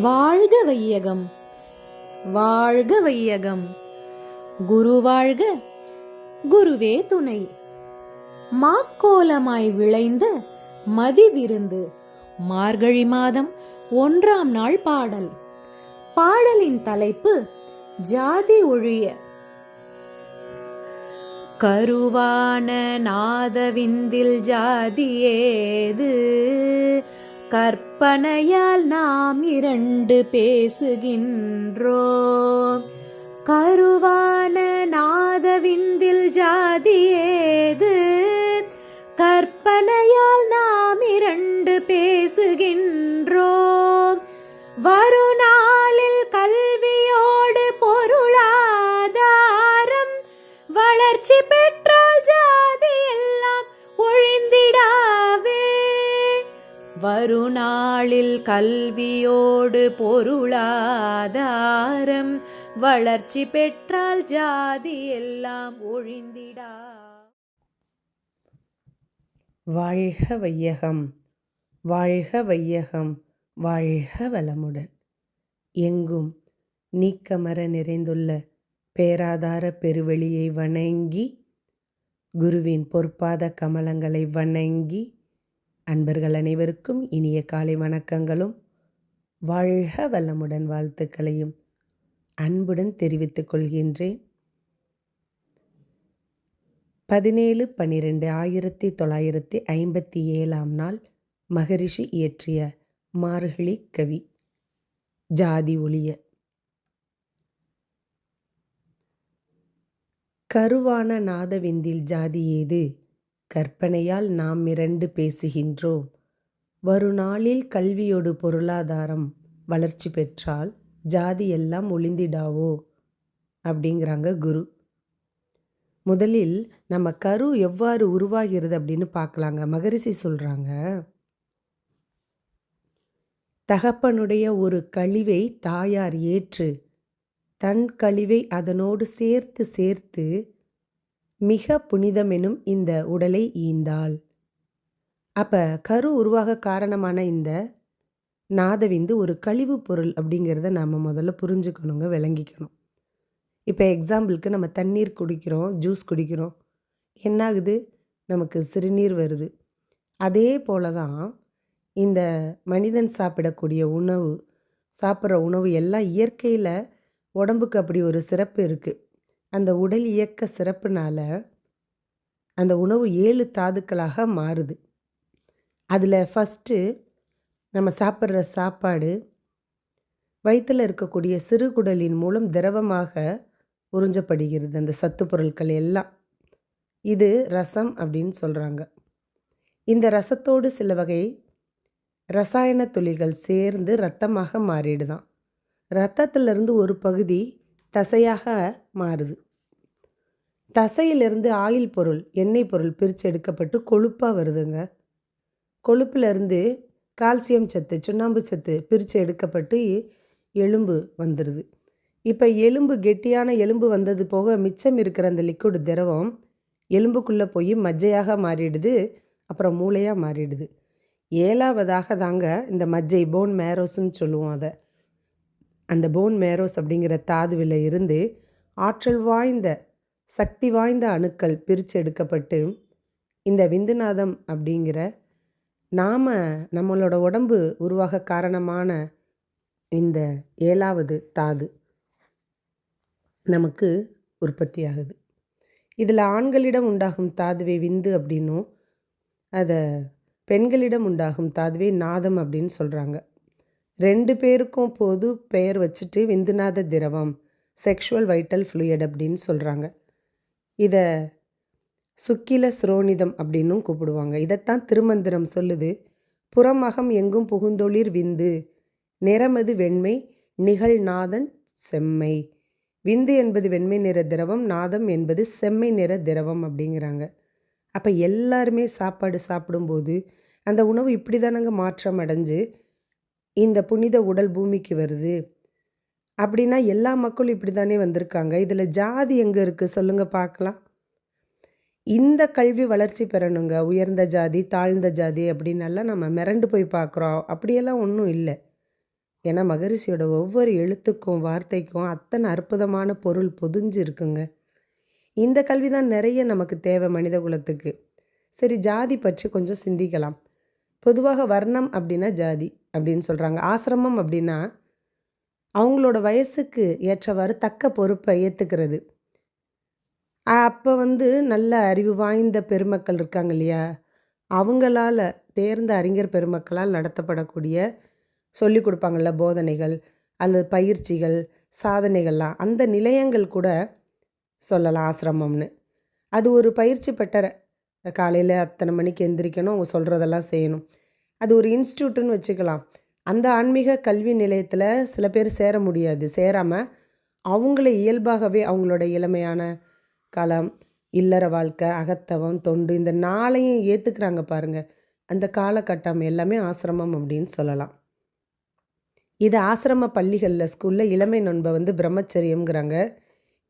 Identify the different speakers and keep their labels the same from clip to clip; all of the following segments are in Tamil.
Speaker 1: வாழ்க வையகம், வாழ்க வையகம். குரு வாழ்க, குருவே துணை. மாக்கோலமாய் விளைந்த மதிவிருந்து. மார்கழி மாதம் 1ஆம் நாள் பாடல். பாடலின் தலைப்பு ஜாதி ஒழிய. கருவான நாதவிந்தில் ஜாதி ஏது, கற்பனையால் நாம் 2 பேசுகின்றோம். கருவான நாதவிந்தில் ஜாதி ஏது, கற்பனையால் நாம் 2 பேசுகின்றோம். வருநாளில் கல்வியோடு பொருளாதாரம் வளர்ச்சி பெற்றால் ஜாதி எல்லாம் ஒழிந்திடாவே. வருநாளில் கல்வியோடு பொருளாதாரம் வளர்ச்சி பெற்றால் ஜாதி எல்லாம் ஒழிந்திடா.
Speaker 2: வாழ்க வையகம், வாழ்க வையகம், வாழ்க வளமுடன். எங்கும் நீக்கமர நிறைந்துள்ள பேராதார பெருவெளியை வணங்கி, குருவின் பொற்பாத கமலங்களை வணங்கி, அன்பர்கள் அனைவருக்கும் இனிய காலை வணக்கங்களும் வாழ்க வளமுடன் வாழ்த்துக்களையும் அன்புடன் தெரிவித்துக் கொள்கின்றேன். 17/12/1957 நாள் மகரிஷி இயற்றிய மார்கழி கவி ஜாதி ஒழிய. கருவான நாதவிந்தில் ஜாதி ஏது, கற்பனையால் நாம் 2 பேசுகின்றோம். வருநாளில் கல்வியோடு பொருளாதாரம் வளர்ச்சி பெற்றால் ஜாதி எல்லாம் ஒழிந்திடாவோ அப்படிங்கிறாங்க குரு. முதலில் நம்ம கரு எவ்வாறு உருவாகிறது அப்படின்னு பார்க்கலாங்க. மகரிஷி சொல்கிறாங்க, தகப்பனுடைய ஒரு கழிவை தாயார் ஏற்று தன் கழிவை அதனோடு சேர்த்து சேர்த்து மிக புனிதமெனும் இந்த உடலை ஈந்தாள். அப்போ கரு உருவாக காரணமான இந்த நாதவிந்து ஒரு கழிவு பொருள் அப்படிங்கிறத நாம் முதல்ல புரிஞ்சுக்கணுங்க, விளங்கிக்கணும். இப்போ எக்ஸாம்பிளுக்கு நம்ம தண்ணீர் குடிக்கிறோம், ஜூஸ் குடிக்கிறோம், என்ன ஆகுது? நமக்கு சிறுநீர் வருது. அதே போல தான் இந்த மனிதன் சாப்பிடக்கூடிய உணவு, சாப்பிட்ற உணவு எல்லாம் இயற்கையில் உடம்புக்கு அப்படி ஒரு சிறப்பு இருக்குது. அந்த உடல் இயக்க சிறப்புனால அந்த உணவு 7 தாதுக்களாக மாறுது. அதில் ஃபஸ்ட்டு நம்ம சாப்பிட்ற சாப்பாடு வயிற்றில் இருக்கக்கூடிய சிறுகுடலின் மூலம் திரவமாக உறிஞ்சப்படுகிறது. அந்த சத்து பொருட்கள் எல்லாம் இது ரசம் அப்படின்னு சொல்கிறாங்க. இந்த ரசத்தோடு சில வகை ரசாயன துளிகள் சேர்ந்து இரத்தமாக மாறிடுதான். இரத்தத்திலிருந்து ஒரு பகுதி தசையாக மாறுது. தசையிலிருந்து ஆயில் பொருள், எண்ணெய் பொருள் பிரித்து எடுக்கப்பட்டு கொழுப்பாக வருதுங்க. கொழுப்பிலிருந்து கால்சியம் சத்து, சுண்ணாம்பு சத்து பிரித்து எடுக்கப்பட்டு எலும்பு வந்துடுது. இப்போ எலும்பு, கெட்டியான எலும்பு வந்தது போக மிச்சம் இருக்கிற அந்த லிக்விட் திரவம் எலும்புக்குள்ளே போய் மஜ்ஜையாக மாறிடுது, அப்புறம் மூளையாக மாறிடுது. 7ஆவதாக தாங்க இந்த மஜ்ஜை, போன் மேரோஸ்ன்னு சொல்லுவோம். அதை அந்த போன் மேரோஸ் அப்படிங்கிற தாதுவில் இருந்து ஆற்றல் வாய்ந்த சக்தி வாய்ந்த அணுக்கள் பிரித்து எடுக்கப்பட்டு இந்த விந்துநாதம் அப்படிங்கிற நம்மளோட உடம்பு உருவாக காரணமான இந்த 7ஆவது தாது நமக்கு உற்பத்தி ஆகுது. இதில் ஆண்களிடம் உண்டாகும் தாதுவை விந்து அப்படின்னும், அதை பெண்களிடம் உண்டாகும் தாதுவை நாதம் அப்படின்னு சொல்கிறாங்க. 2 பேருக்கும் பொது பெயர் வச்சுட்டு விந்துநாத திரவம், செக்ஷுவல் வைட்டல் ஃப்ளூயிட் அப்படின்னு சொல்கிறாங்க. இதை சுக்கில ஸ்ரோனிதம் அப்படின்னும் கூப்பிடுவாங்க. இதைத்தான் திருமந்திரம் சொல்லுது. புறமகம் எங்கும் புகுந்தொளிர் விந்து, நிறமது வெண்மை, நிகழ்நாதன் செம்மை. விந்து என்பது வெண்மை நிற திரவம், நாதம் என்பது செம்மை நிற திரவம் அப்படிங்கிறாங்க. அப்போ எல்லாருமே சாப்பாடு சாப்பிடும்போது அந்த உணவு இப்படி தானங்க மாற்றம் அடைஞ்சு இந்த புனித உடல் பூமிக்கு வருது. அப்படின்னா எல்லா மக்களும் இப்படி தானே வந்திருக்காங்க. இதில் ஜாதி எங்கே இருக்குது சொல்லுங்கள் பார்க்கலாம். இந்த கல்வி வளர்ச்சி பெறணுங்க, உயர்ந்த ஜாதி தாழ்ந்த ஜாதி அப்படின்னெல்லாம் நம்ம மிரண்டு போய் பார்க்குறோம். அப்படியெல்லாம் ஒன்றும் இல்லை. ஏன்னா மகரிஷியோட ஒவ்வொரு எழுத்துக்கும் வார்த்தைக்கும் அத்தனை அற்புதமான பொருள் பொதிஞ்சு இருக்குங்க. இந்த கல்வி தான் நிறைய நமக்கு தேவை மனித குலத்துக்கு. சரி, ஜாதி பற்றி கொஞ்சம் சிந்திக்கலாம். பொதுவாக வர்ணம் அப்படின்னா ஜாதி அப்படின்னு சொல்கிறாங்க. ஆசிரமம் அப்படின்னா அவங்களோட வயசுக்கு ஏற்றவாறு தக்க பொறுப்பை ஏற்றுக்கிறது. அப்போ நல்ல அறிவு வாய்ந்த பெருமக்கள் இருக்காங்க இல்லையா, அவங்களால தேர்ந்த அறிஞர் பெருமக்களால் நடத்தப்படக்கூடிய சொல்லிக் கொடுப்பாங்கள்ல போதனைகள் அல்லது பயிற்சிகள் சாதனைகள்லாம், அந்த நிலையங்கள் கூட சொல்லலாம் ஆசிரமம்னு. அது ஒரு பயிற்சி பெற்ற காலையில் அத்தனை மணிக்கு எந்திரிக்கணும், அவங்க சொல்கிறதெல்லாம் செய்யணும். அது ஒரு இன்ஸ்டியூட்டுன்னு வச்சுக்கலாம். அந்த ஆன்மீக கல்வி நிலையத்தில் சில பேர் சேர முடியாது. சேராமல் அவங்கள இயல்பாகவே அவங்களோட இளமையான காலம், இல்லற வாழ்க்கை, அகத்தவம், தொண்டு இந்த நாளையும் ஏற்றுக்கிறாங்க பாருங்கள். அந்த காலகட்டம் எல்லாமே ஆசிரமம் அப்படின்னு சொல்லலாம். இது ஆசிரம பள்ளிகளில் ஸ்கூலில் இளமை நோன்பை பிரம்மச்சரியம்ங்கிறாங்க.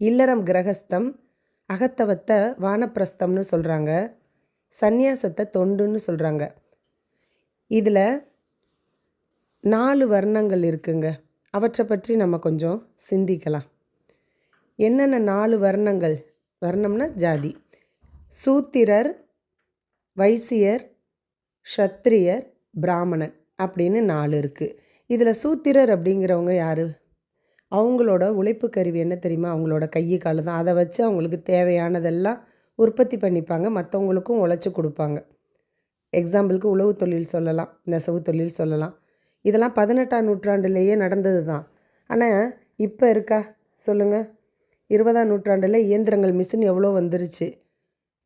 Speaker 2: இல்லறம் கிரகஸ்தம், அகத்தவத்தை வானப்பிரஸ்தம்னு சொல்கிறாங்க, சந்நியாசத்தை தொண்டுன்னு சொல்கிறாங்க. இதில் 4 வர்ணங்கள் இருக்குங்க. அவற்றை பற்றி நம்ம கொஞ்சம் சிந்திக்கலாம். என்னென்ன 4 வர்ணங்கள்? வர்ணம்னா ஜாதி. சூத்திரர், வைசியர், க்ஷத்ரியர், பிராமணன் அப்படின்னு 4 இருக்குது. இதில் சூத்திரர் அப்படிங்கிறவங்க யார்? அவங்களோட உழைப்பு கருவி என்ன தெரியுமா? அவங்களோட கை கால் தான். அதை வச்சு அவங்களுக்கு தேவையானதெல்லாம் உற்பத்தி பண்ணிப்பாங்க, மற்றவங்களுக்கும் உழைச்சி கொடுப்பாங்க. எக்ஸாம்பிளுக்கு உழவு தொழில் சொல்லலாம், நெசவு தொழில் சொல்லலாம். இதெல்லாம் 18ஆம் நூற்றாண்டுலேயே நடந்தது தான். ஆனால் இப்போ இருக்கா சொல்லுங்கள்? 20ஆம் நூற்றாண்டில் இயந்திரங்கள், மிஷின் எவ்வளோ வந்துருச்சு.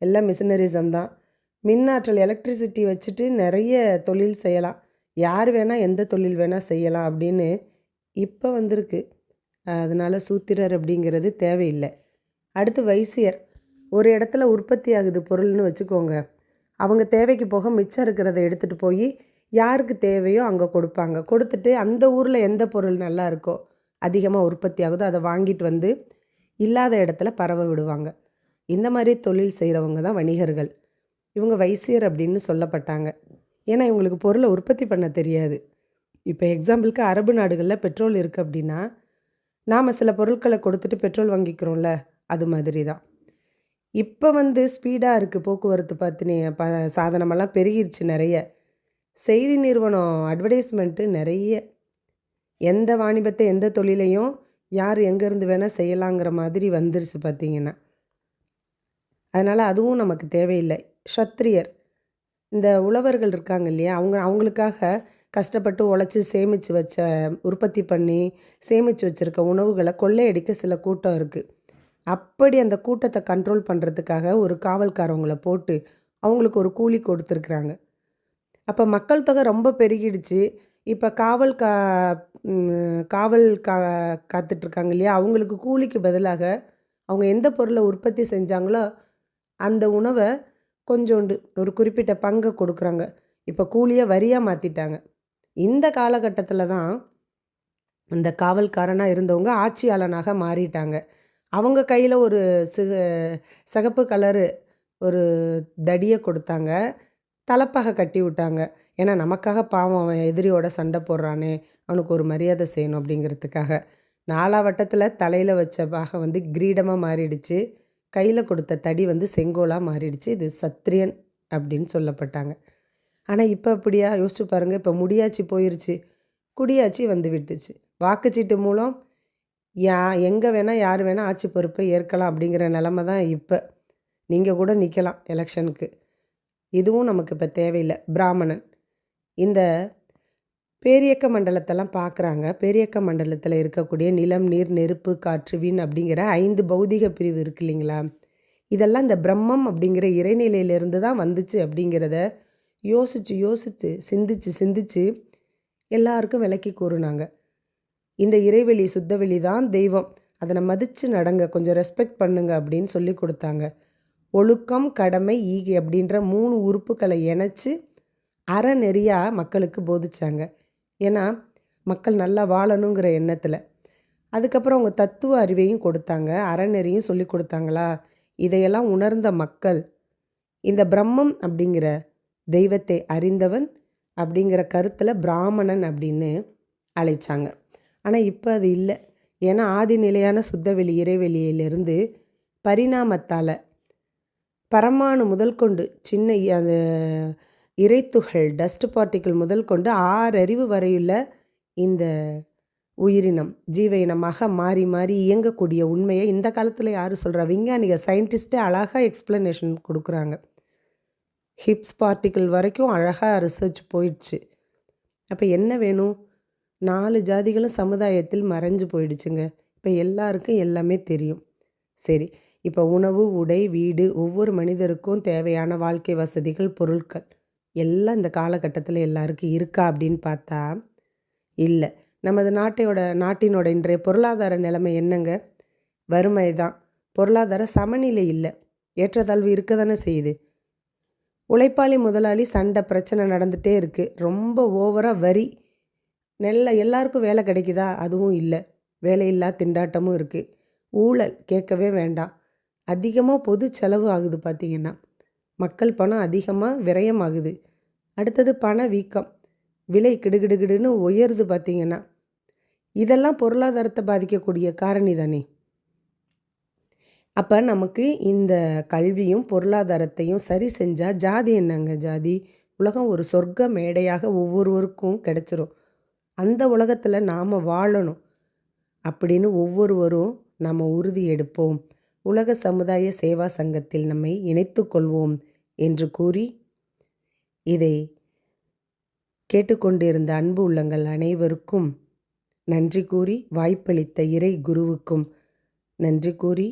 Speaker 2: எல்லாம் மிஷினரிசம் தான். மின்னாற்றல் எலக்ட்ரிசிட்டி வச்சுட்டு நிறைய தொழில் செய்யலாம். யார் வேணால் எந்த தொழில் வேணால் செய்யலாம் அப்படின்னு இப்போ வந்திருக்கு. அதனால் சூத்திரர் அப்படிங்கிறது தேவையில்லை. அடுத்து வைசியர். ஒரு இடத்துல உற்பத்தி ஆகுது பொருள்னு வச்சுக்கோங்க. அவங்க தேவைக்கு போக மிச்சம் இருக்கிறத எடுத்துகிட்டு போய் யாருக்கு தேவையோ அங்கே கொடுப்பாங்க. கொடுத்துட்டு அந்த ஊரில் எந்த பொருள் நல்லா இருக்கோ, அதிகமாக உற்பத்தி ஆகுதோ அதை வாங்கிட்டு இல்லாத இடத்துல பரவ விடுவாங்க. இந்த மாதிரி தொழில் செய்கிறவங்க தான் வணிகர்கள். இவங்க வைசியர் அப்படின்னு சொல்லப்பட்டாங்க. ஏன்னா இவங்களுக்கு பொருளை உற்பத்தி பண்ண தெரியாது. இப்போ எக்ஸாம்பிளுக்கு அரபு நாடுகளில் பெட்ரோல் இருக்குது அப்படின்னா நாம் சில பொருட்களை கொடுத்துட்டு பெட்ரோல் வாங்கிக்கிறோம்ல, அது மாதிரி தான். இப்போ ஸ்பீடாக இருக்குது போக்குவரத்து சாதனமெல்லாம் பெருகிருச்சு நிறைய. செய்தி நிறுவனம் அட்வர்டைஸ்மெண்ட்டு நிறைய. எந்த வாணிபத்தை எந்த தொழிலையும் யார் எங்கேருந்து வேணால் செய்யலாங்கிற மாதிரி வந்துருச்சு பார்த்திங்கன்னா. அதனால் அதுவும் நமக்கு தேவையில்லை. க்ஷத்ரியர், இந்த உழவர்கள் இருக்காங்க இல்லையா, அவங்களுக்காக கஷ்டப்பட்டு உழைச்சி சேமித்து வச்ச, உற்பத்தி பண்ணி சேமித்து வச்சுருக்க உணவுகளை கொள்ளையடிக்க சில கூட்டம் இருக்குது. அப்படி அந்த கூட்டத்தை கண்ட்ரோல் பண்ணுறதுக்காக ஒரு காவல்காரவங்களை போட்டு அவங்களுக்கு ஒரு கூலி கொடுத்துருக்குறாங்க. அப்போ மக்கள் தொகை ரொம்ப பெருகிடுச்சு. இப்போ காவல் காத்துட்ருக்காங்க இல்லையா, அவங்களுக்கு கூலிக்கு பதிலாக அவங்க எந்த பொருளை உற்பத்தி செஞ்சாங்களோ அந்த உணவை கொஞ்சோண்டு ஒரு குறிப்பிட்ட பங்கை கொடுக்குறாங்க. இப்போ கூலியை வரியாக மாற்றிட்டாங்க. இந்த காலகட்டத்தில் தான் இந்த காவல்காரனாக இருந்தவங்க ஆட்சியாளனாக மாறிட்டாங்க. அவங்க கையில் ஒரு சிகப்பு கலரு ஒரு தடியை கொடுத்தாங்க, தலப்பாக கட்டி விட்டாங்க. ஏன்னா நமக்காக பாவம் அவன் எதிரியோட சண்டை போடுறானே, அவனுக்கு ஒரு மரியாதை செய்யணும் அப்படிங்கிறதுக்காக. 4 வட்டத்தில் தலையில் வச்ச பாக கிரீடமாக மாறிடுச்சு. கையில் கொடுத்த தடி செங்கோலாக மாறிடுச்சு. இது சத்திரியன் அப்படின்னு சொல்லப்பட்டாங்க. ஆனால் இப்போ அப்படியா? யோசிச்சு பாருங்கள். இப்போ முடியாட்சி போயிருச்சு, குடியாட்சி விட்டுச்சு. வாக்குச்சீட்டு மூலம் எங்கே வேணால் யார் வேணால் ஆட்சி பொறுப்பை ஏற்கலாம் அப்படிங்கிற நிலமை தான் இப்போ. நீங்கள் கூட நிற்கலாம் எலெக்ஷனுக்கு. இதுவும் நமக்கு இப்போ தேவையில்லை. பிராமணன். இந்த பேரியக்க மண்டலத்தெல்லாம் பார்க்குறாங்க. பேரியக்க மண்டலத்தில் இருக்கக்கூடிய நிலம், நீர், நெருப்பு, காற்று, விண் அப்படிங்கிற 5 பௌதிக பிரிவு இருக்கு இல்லைங்களா, இதெல்லாம் இந்த பிரம்மம் அப்படிங்கிற இறைநிலையிலேருந்து தான் வந்துச்சு அப்படிங்கிறத யோசித்து சிந்திச்சு எல்லாருக்கும் விளக்கி கூறுனாங்க. இந்த இறைவெளி சுத்தவெளி தான் தெய்வம், அதனை மதித்து நடங்க, கொஞ்சம் ரெஸ்பெக்ட் பண்ணுங்க அப்படின்னு சொல்லி கொடுத்தாங்க. ஒழுக்கம், கடமை, ஈகை அப்படின்ற 3 உறுப்புகளை இணைச்சி அறநெறியாக மக்களுக்கு போதிச்சாங்க. ஏன்னா மக்கள் நல்லா வாழணுங்கிற எண்ணத்தில். அதுக்கப்புறம் அவங்க தத்துவ அறிவையும் கொடுத்தாங்க, அறநெறியும் சொல்லி கொடுத்தாங்களா. இதையெல்லாம் உணர்ந்த மக்கள் இந்த பிரம்மம் அப்படிங்கிற தெய்வத்தை அறிந்தவன் அப்படிங்கிற கருத்தில் பிராமணன் அப்படின்னு அழைச்சாங்க. ஆனால் இப்போ அது இல்லை. ஏன்னா ஆதி நிலையான சுத்தவெளி இறைவெளியிலிருந்து பரிணாமத்தால் பரமாணு முதல் கொண்டு சின்ன அந்த இறைத்துகள் டஸ்ட் பார்ட்டிக்கிள் முதல் கொண்டு 6 அறிவு வரையுள்ள இந்த உயிரினம் ஜீவ இனமாக மாறி மாறி இயங்கக்கூடிய உண்மையை இந்த காலத்தில் யார் சொல்கிறா? விஞ்ஞானிக சயின்டிஸ்ட்டே அழகாக எக்ஸ்ப்ளனேஷன் கொடுக்குறாங்க. ஹிப்ஸ் பார்ட்டிக்கிள் வரைக்கும் அழகாக ரிசர்ச் போயிடுச்சு. அப்போ என்ன வேணும்? 4 ஜாதிகளும் சமுதாயத்தில் மறைஞ்சு போயிடுச்சுங்க. இப்போ எல்லாருக்கும் எல்லாமே தெரியும். சரி, இப்போ உணவு, உடை, வீடு, ஒவ்வொரு மனிதருக்கும் தேவையான வாழ்க்கை வசதிகள், பொருட்கள் எல்லாம் இந்த காலகட்டத்தில் எல்லாருக்கும் இருக்கா அப்படின்னு பார்த்தா இல்லை. நமது நாட்டினோட இன்றைய பொருளாதார நிலைமை என்னங்க? வறுமை தான். பொருளாதார சமநிலை இல்லை. ஏற்றத்தாழ்வு இருக்க தானே செய்யுது. உழைப்பாளி முதலாளி சண்டை பிரச்சனை நடந்துகிட்டே இருக்குது. ரொம்ப ஓவராக வரி. எல்லாருக்கும் வேலை கிடைக்குதா? அதுவும் இல்லை. வேலையில்லா திண்டாட்டமும் இருக்குது. ஊழல் கேட்கவே வேண்டாம். அதிகமாக பொது செலவு ஆகுது. பார்த்திங்கன்னா மக்கள் பணம் அதிகமாக விரயமாகுது. அடுத்தது பண வீக்கம். விலை கிடுகிடுகிடுன்னு உயருது. பார்த்திங்கன்னா இதெல்லாம் பொருளாதாரத்தை பாதிக்கக்கூடிய காரணி தானே. அப்போ நமக்கு இந்த கல்வியும் பொருளாதாரத்தையும் சரி செஞ்சால் ஜாதி என்னங்க? ஜாதி உலகம் ஒரு சொர்க்க மேடையாக ஒவ்வொருவருக்கும் கிடைச்சிரும். அந்த உலகத்தில் நாம் வாழணும் அப்படின்னு ஒவ்வொருவரும் நாம் உறுதி எடுப்போம். உலக சமுதாய சேவா சங்கத்தில் நம்மை இணைத்து கொள்வோம் என்று கூறி, இதை கேட்டுக்கொண்டிருந்த அன்பு உள்ளங்கள் அனைவருக்கும் நன்றி கூறி, வாய்ப்பளித்த இறை குருவுக்கும் நன்றி கூறி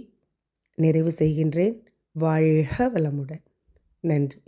Speaker 2: நிறைவு செய்கின்றேன். வாழ்க வளமுடன். நன்றி.